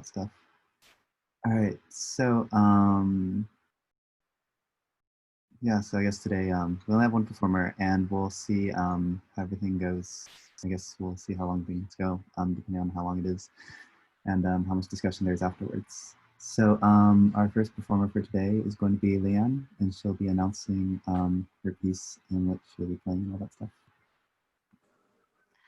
stuff. All right, so yeah, so I guess today we only have one performer, and we'll see how everything goes. I guess we'll see how long things go, depending on how long it is, and how much discussion there is afterwards. So our first performer for today is going to be LeAnn, and she'll be announcing her piece in which she'll be playing and all that stuff.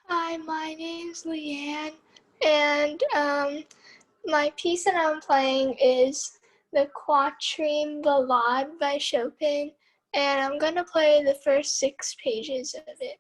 Hi, my name's LeAnn, and my piece that I'm playing is the Quatrain Ballade by Chopin, and I'm gonna play the first 6 pages of it.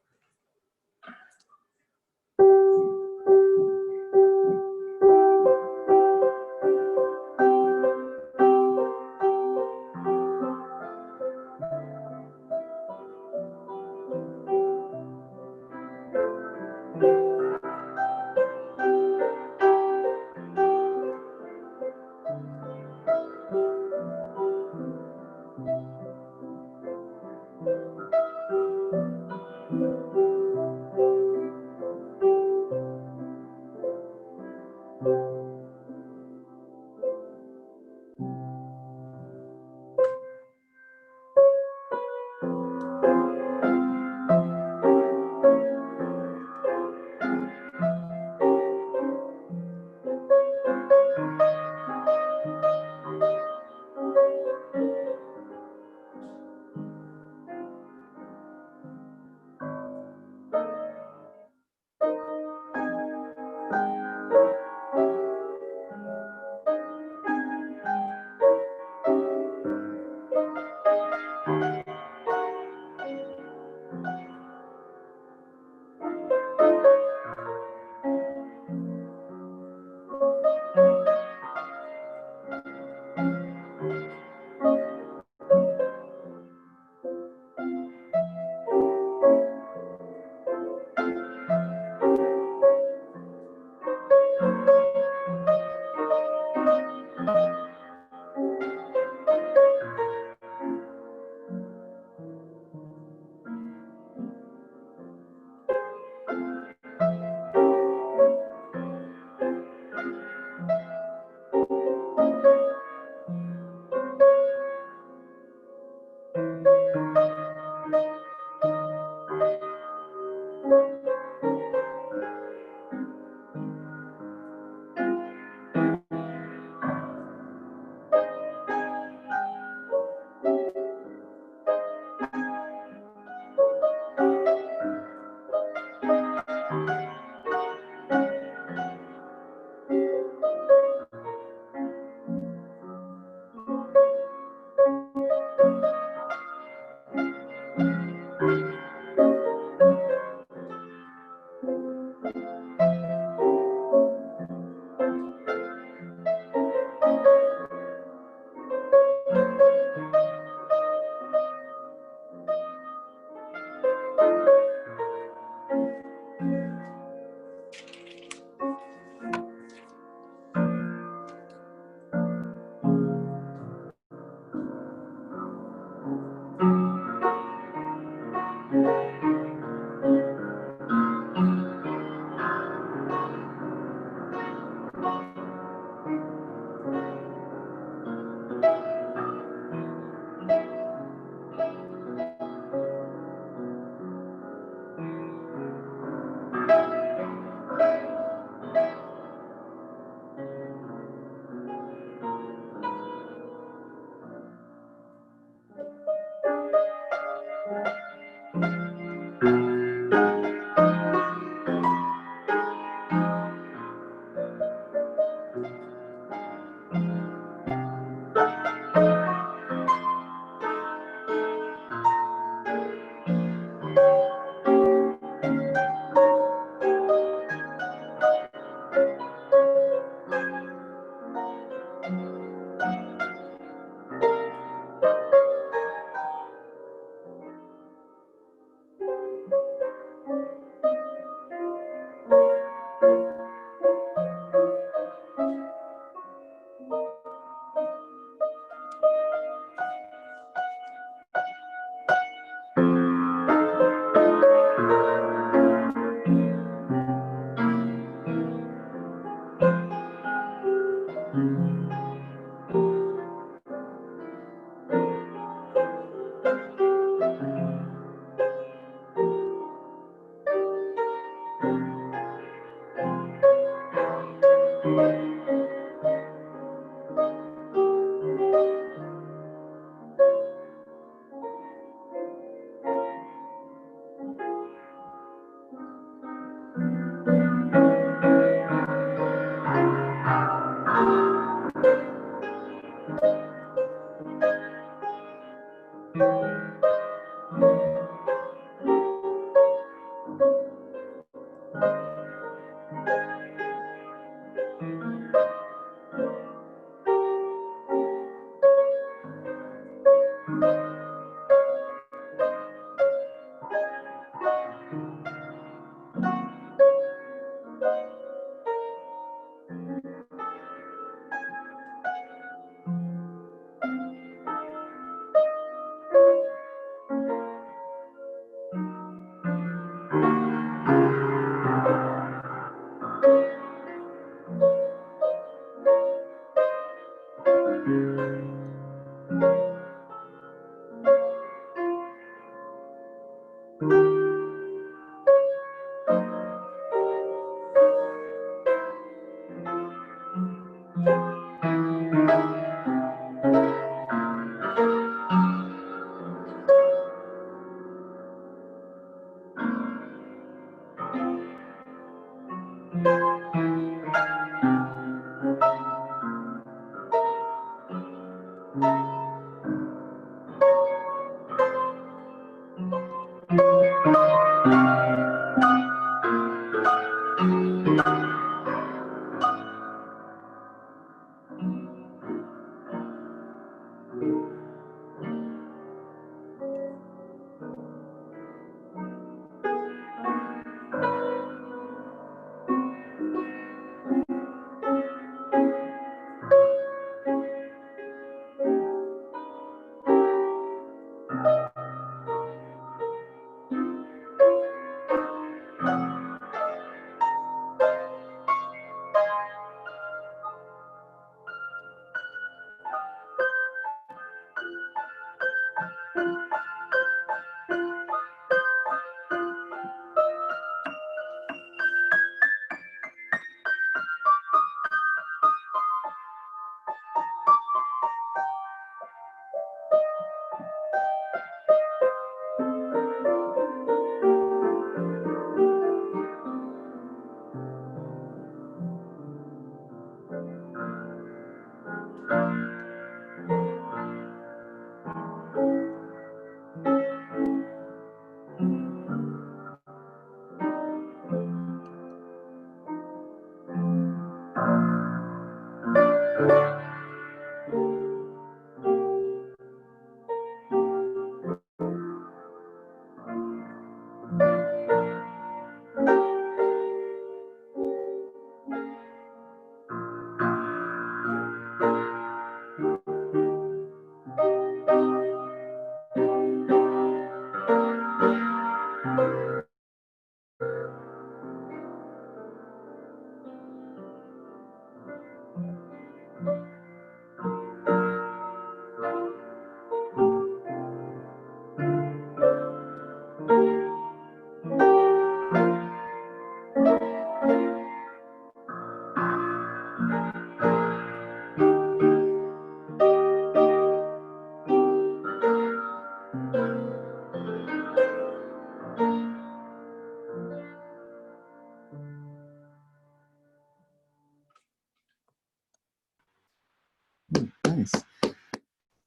Nice.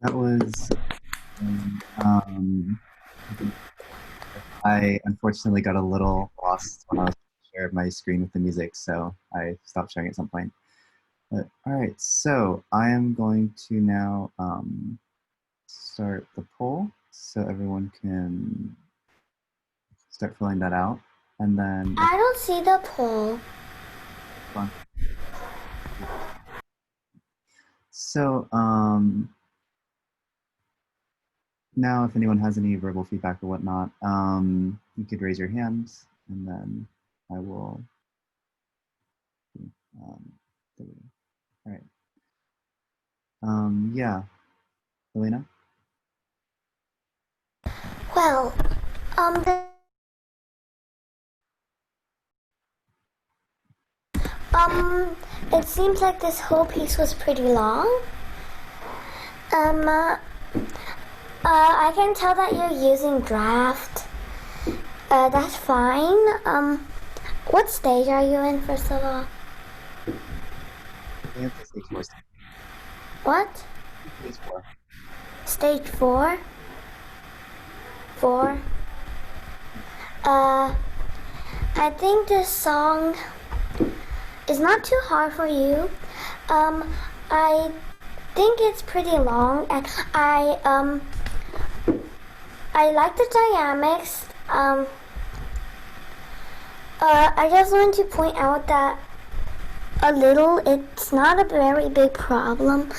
That was, um, I unfortunately got a little lost when I was sharing my screen with the music, so I stopped sharing at some point. But all right, so I am going to now start the poll so everyone can start filling that out. And then I don't see the poll. So now if anyone has any verbal feedback or whatnot, you could raise your hands and then I will, all right. Yeah, Elena? Well, the, um, it seems like this whole piece was pretty long. Um, uh, I can tell that you're using draft. That's fine. What stage are you in, first of all? I think it's stage 4. What? Stage 4. Stage 4? 4? Uh, I think this song is not too hard for you. I think it's pretty long, and I like the dynamics. I just want to point out that it's not a very big problem.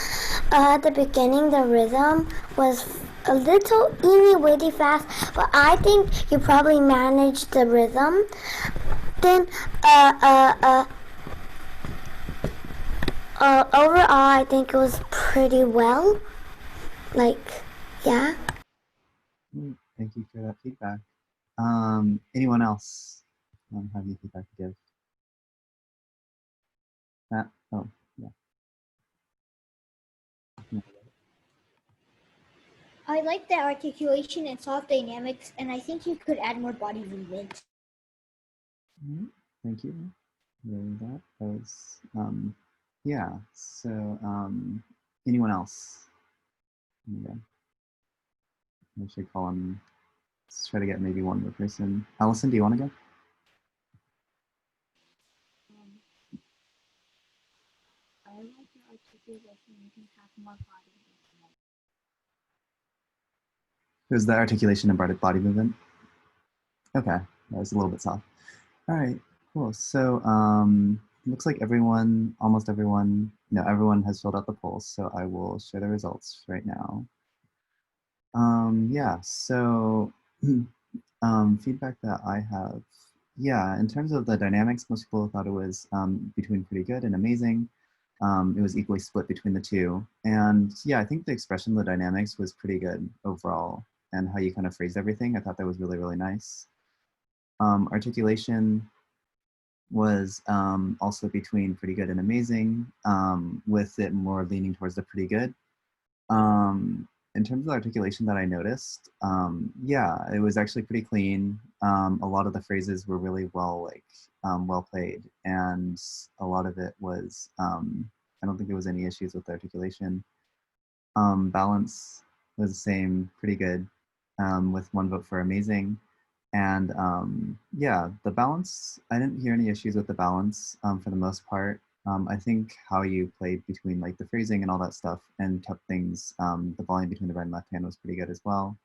At the beginning, the rhythm was a little eeny weeny fast, but I think you probably managed the rhythm. Then, overall, I think it was pretty well. Like, yeah. Thank you for that feedback. Anyone else have any feedback to give? Matt? Oh, yeah. I like the articulation and soft dynamics, and I think you could add more body movement. Thank you. That was, yeah. So, anyone else? Yeah. I should call on. Let's try to get maybe one more person. Allison, do you want to go? I like your articulation. You can have more body movement. It was the articulation and body movement. Okay, that was a little bit soft. All right, cool. So, looks like almost everyone, no, everyone has filled out the polls. So I will share the results right now. Yeah. So, feedback that I have, yeah, in terms of the dynamics, most people thought it was between pretty good and amazing. It was equally split between the two. And yeah, I think the expression of the dynamics was pretty good overall, and how you kind of phrased everything. I thought that was really, really nice. Articulation was also between pretty good and amazing, with it more leaning towards the pretty good. In terms of the articulation that I noticed, yeah, it was actually pretty clean. A lot of the phrases were really well played, and a lot of it was. I don't think there was any issues with the articulation. Balance was the same, pretty good, with one vote for amazing. And yeah, the balance, I didn't hear any issues with the balance for the most part. I think how you played between like the phrasing and all that stuff and kept things, the volume between the right and left hand was pretty good as well.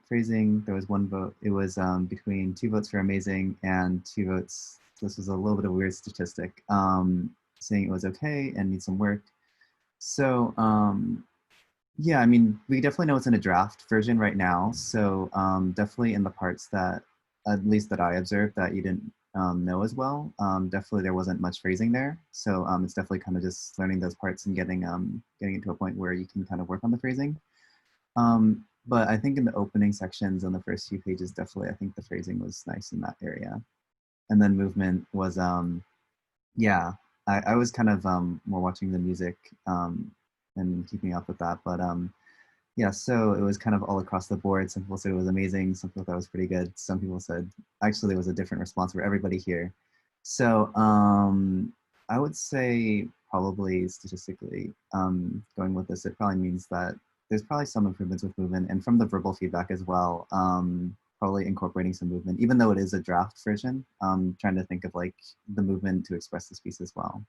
Phrasing, there was one vote. It was between 2 votes for amazing and 2 votes. This was a little bit of a weird statistic, saying it was okay and needs some work. So yeah, I mean, we definitely know it's in a draft version right now. So definitely in the parts that, at least that I observed, that you didn't know as well, definitely there wasn't much phrasing there. So it's definitely kind of just learning those parts and getting it to a point where you can kind of work on the phrasing. But I think in the opening sections on the first few pages, definitely, I think the phrasing was nice in that area. And then movement was, yeah, I was kind of more watching the music and keeping up with that. But yeah, so it was kind of all across the board. Some people said it was amazing. Some people thought it was pretty good. Some people said actually there was a different response for everybody here. So I would say probably statistically, going with this, it probably means that there's probably some improvements with movement, and from the verbal feedback as well, probably incorporating some movement, even though it is a draft version, trying to think of like the movement to express this piece as well.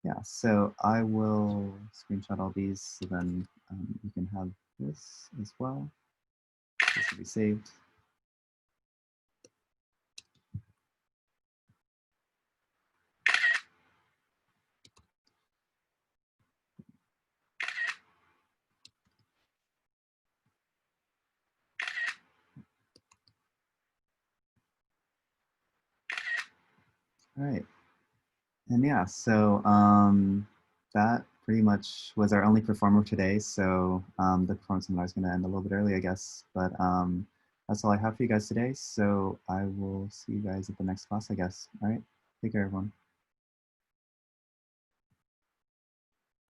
Yeah, so I will screenshot all these, so then you can have this as well. This will be saved. All right. And yeah, so that pretty much was our only performer today, so the performance seminar is going to end a little bit early, I guess. But that's all I have for you guys today. So I will see you guys at the next class, I guess. All right, take care, everyone.